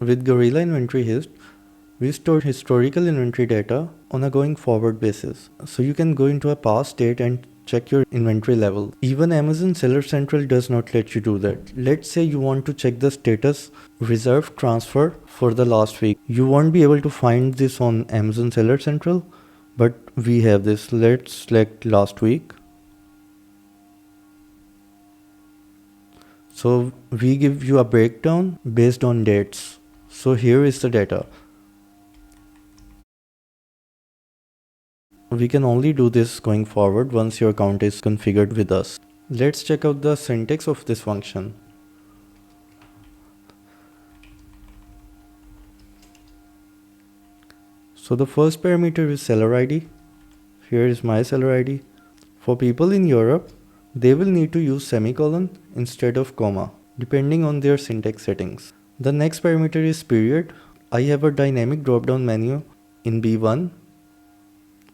With Gorilla InventoryHIST, we store historical inventory data on a going forward basis. So you can go into a past state and check your inventory level. Even Amazon Seller Central does not let you do that. Let's say you want to check the status reserve transfer for the last week. You won't be able to find this on Amazon Seller Central, but we have this. Let's select last week. So we give you a breakdown based on dates. So here is the data. We can only do this going forward once your account is configured with us. Let's check out the syntax of this function. So the first parameter is seller ID. Here is my seller ID. For people in Europe, they will need to use semicolon instead of comma, depending on their syntax settings. The next parameter is period. I have a dynamic drop-down menu in B1,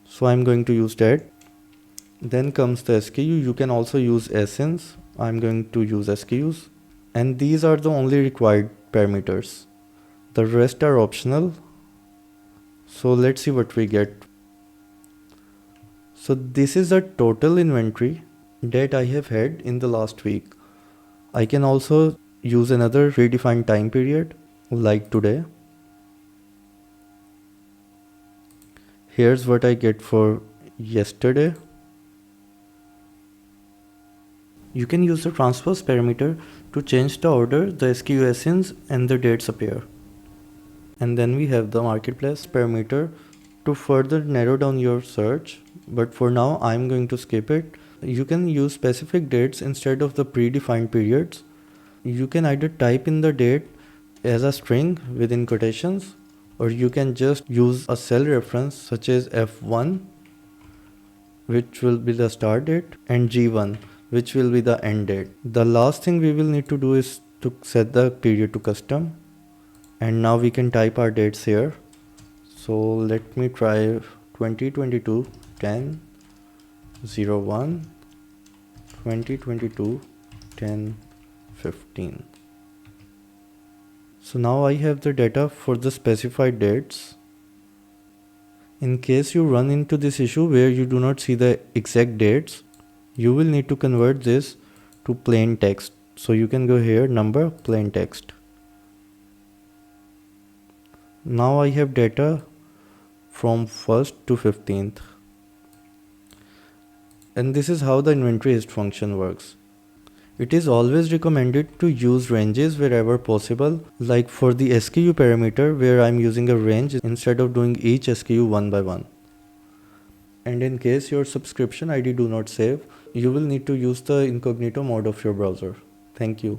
so I'm going to use that. Then comes the SKU. You can also use essence. I'm going to use SKUs. And these are the only required parameters. The rest are optional. So let's see what we get. So this is the total inventory that I have had in the last week. I can also use another predefined time period like today. Here's what I get for yesterday. You can use the transpose parameter to change the order the SKU essence and the dates appear. And then we have the marketplace parameter to further narrow down your search, but for now I'm going to skip it. You can use specific dates instead of the predefined periods. You can either type in the date as a string within quotations, or you can just use a cell reference such as F1, which will be the start date, and G1, which will be the end date. The last thing we will need to do is to set the period to custom. And now we can type our dates here. So let me try 2022 10 01 2022 10 15. So now I have the data for the specified dates. In case you run into this issue where you do not see the exact dates, you will need to convert this to plain text. So you can go here, number, plain text. Now I have data from 1st to 15th. And this is how the InventoryHIST function works. It is always recommended to use ranges wherever possible, like for the SKU parameter where I'm using a range instead of doing each SKU one by one. And in case your subscription ID do not save, you will need to use the incognito mode of your browser. Thank you.